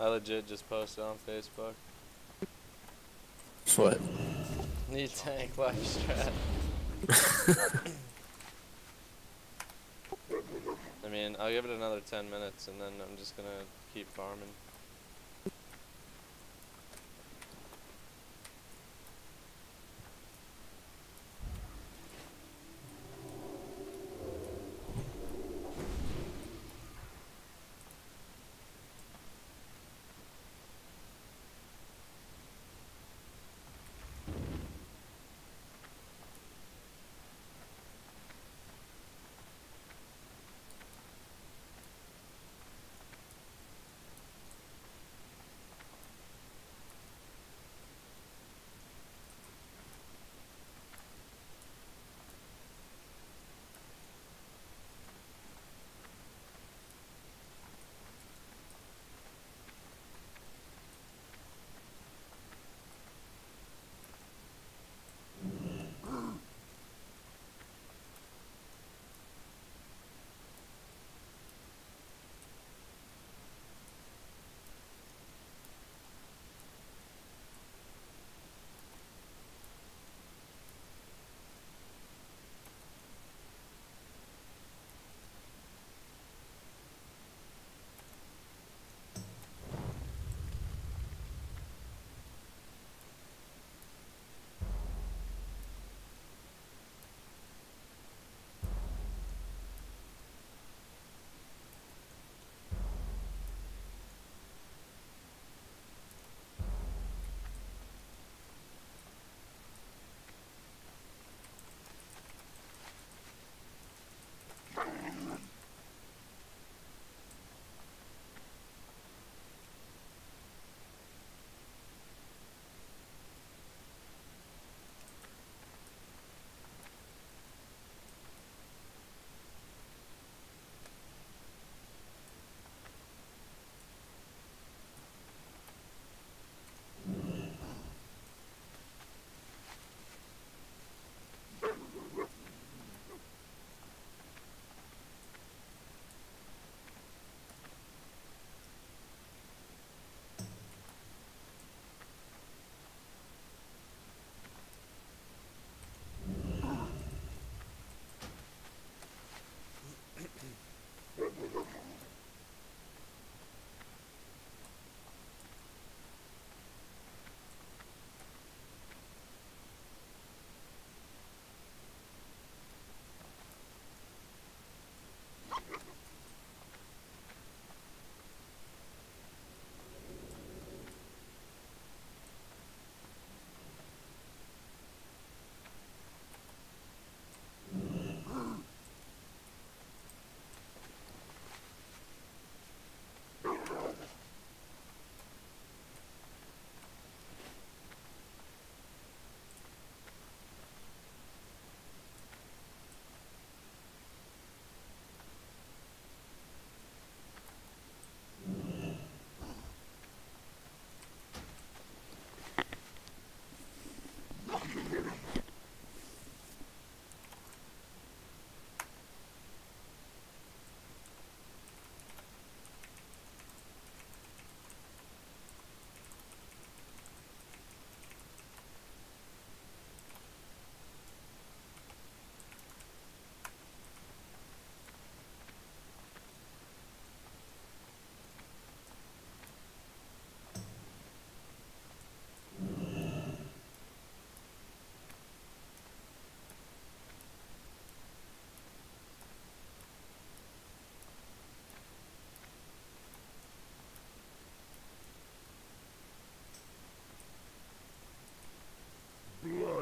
I legit just posted on Facebook. What? Need tank live strat. I mean, I'll give it another 10 minutes and then I'm just gonna keep farming.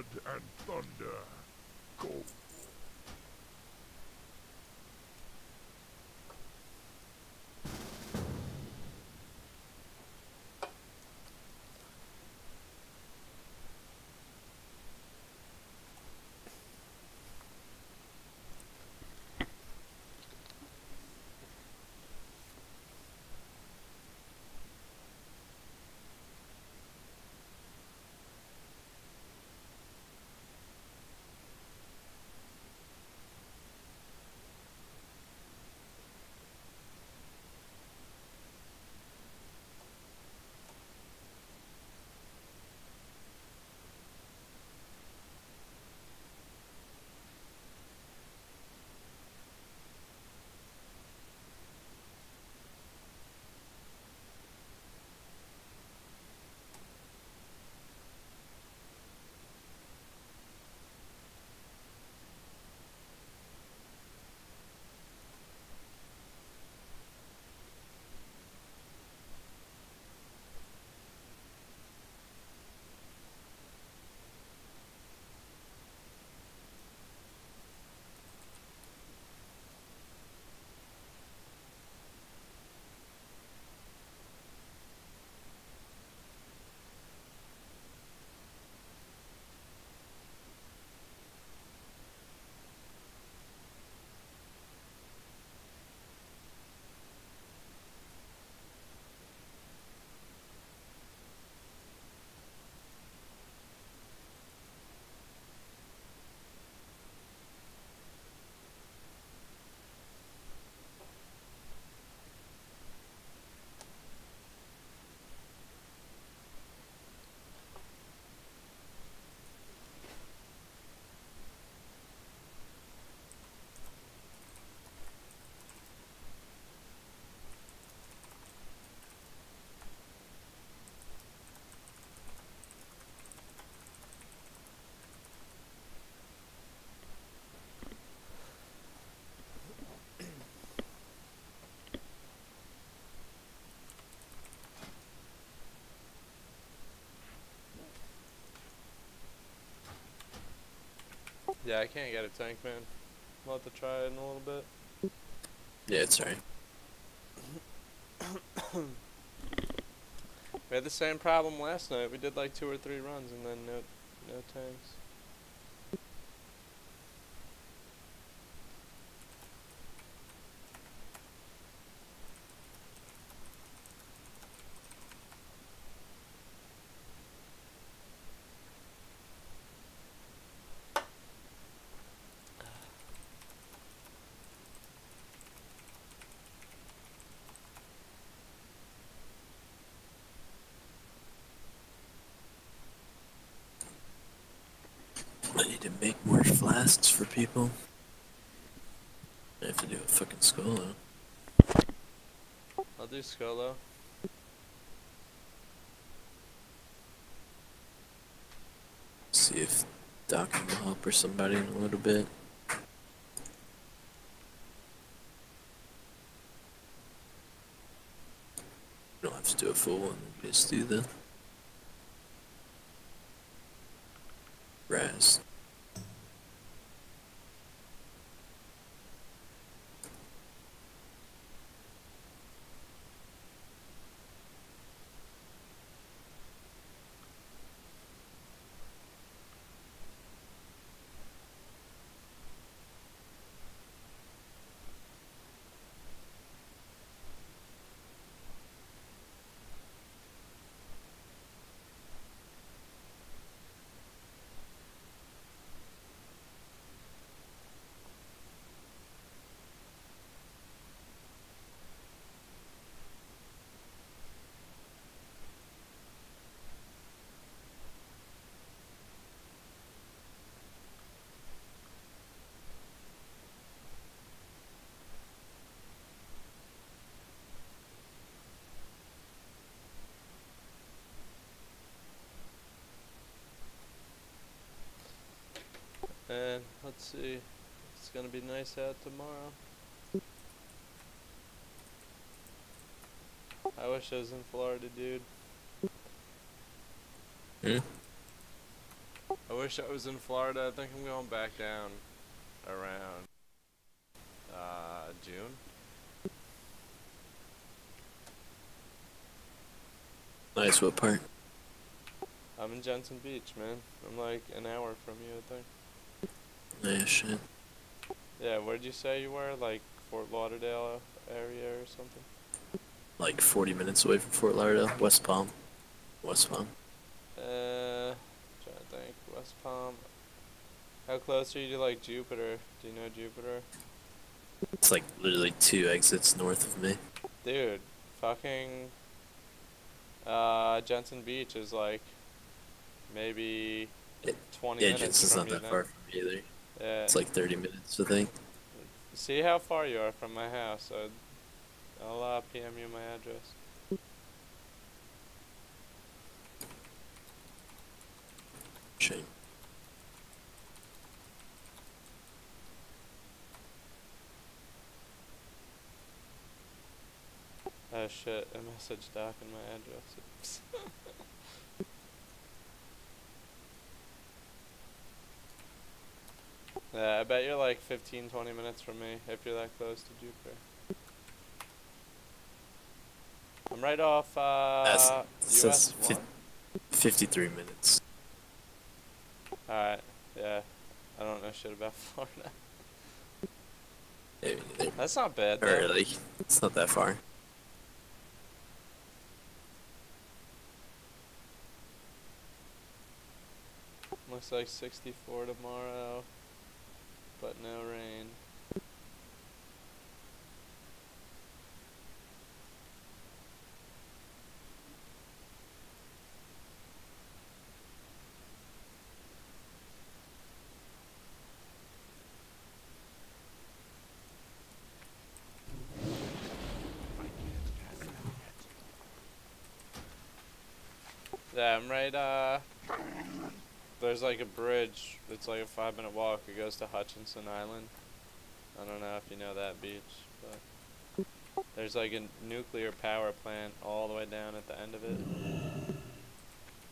blood and thunder. Go. Yeah, I can't get a tank, man. I'll have to try it in a little bit. Yeah, it's alright. We had the same problem last night. We did like 2 or 3 runs and then no tanks. I need to make more flasks for people. I have to do a fucking Skolo. I'll do Skolo. See if Doc can help or somebody in a little bit. You don't have to do a full one, just do the rest. And let's see. It's gonna be nice out tomorrow. I wish I was in Florida, dude. Hmm? I wish I was in Florida. I think I'm going back down around June. Nice. What part? I'm in Jensen Beach, man. I'm like an hour from you, I think. Nice shit. Yeah, where'd you say you were? Like Fort Lauderdale area or something? Like 40 minutes away from Fort Lauderdale, West Palm. West Palm. Trying to think. West Palm. How close are you to like Jupiter? Do you know Jupiter? It's like literally 2 exits north of me. Dude, fucking Jensen Beach is like maybe 20 Yeah, minutes Jensen's from not you that then. far from me either. Yeah. It's like 30 minutes, I think. See how far you are from my house. I'll PM you my address. Shame. Oh shit, a message doc in my address. Oops. Yeah, I bet you're like 15-20 minutes from me if you're that close to Jupiter. I'm right off It US says 1. 53 minutes. Alright, yeah. I don't know shit about Florida. Yeah, me neither. That's not bad though. Or like, it's not that far. Looks like 64 tomorrow, but no rain. Yeah, I'm right, there's like a bridge, it's like a 5-minute walk, it goes to Hutchinson Island. I don't know if you know that beach, but there's like a nuclear power plant all the way down at the end of it.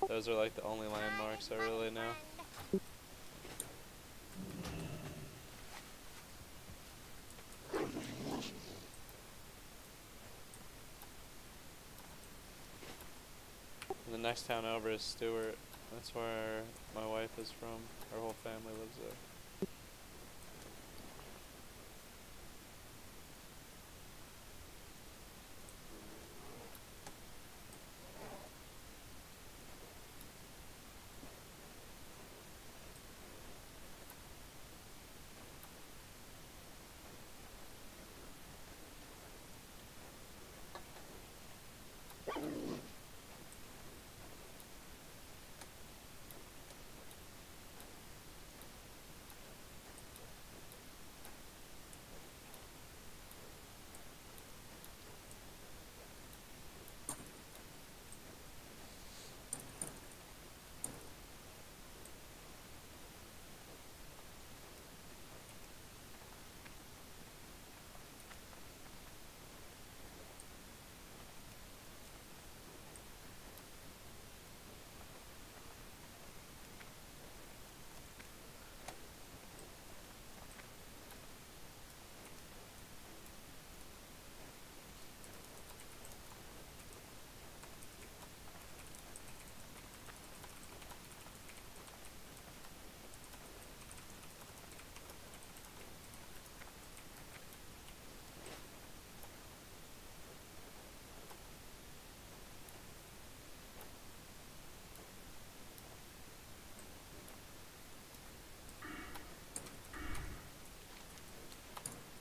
Those are like the only landmarks I really know. And the next town over is Stewart. That's where my wife is from. Her whole family lives there.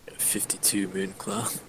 Yeah, 52 moon cloud.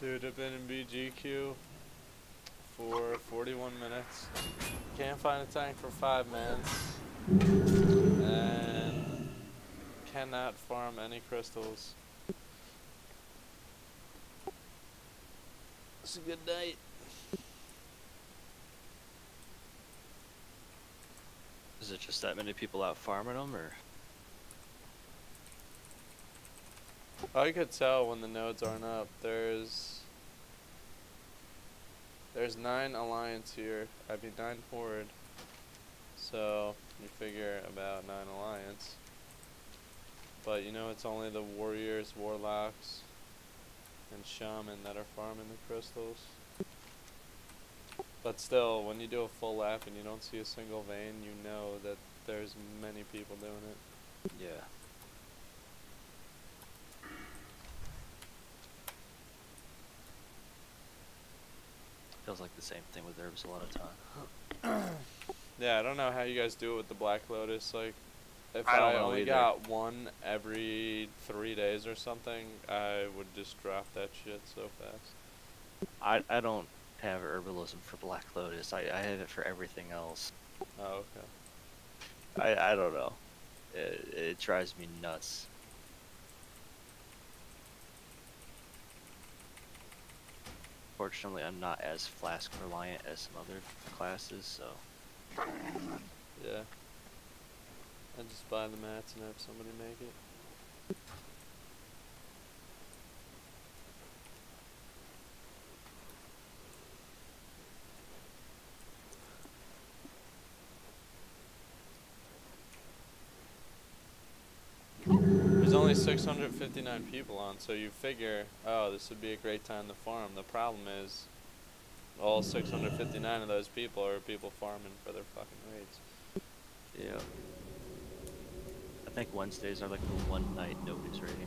Dude, I've been in BGQ for 41 minutes. Can't find a tank for 5 minutes. And cannot farm any crystals. It's a good night. Is it just that many people out farming them, or? I could tell when the nodes aren't up. There's 9 alliance here. I mean 9 horde. So you figure about 9 alliance. But you know it's only the warriors, warlocks, and shaman that are farming the crystals. But still, when you do a full lap and you don't see a single vein, you know that there's many people doing it. Yeah. Feels like the same thing with herbs a lot of time. Yeah, I don't know how you guys do it with the Black Lotus. Like, if I don't I know only either. got one every 3 days or something, I would just drop that shit so fast. I don't have herbalism for Black Lotus. I have it for everything else. Oh, okay. I don't know. It drives me nuts. Fortunately, I'm not as flask reliant as some other classes, so. Yeah. I just buy the mats and have somebody make it. There's only 659 people on, so you figure, oh, this would be a great time to farm. The problem is, all 659 of those people are people farming for their fucking raids. Yeah. I think Wednesdays are like the one night nobody's raiding.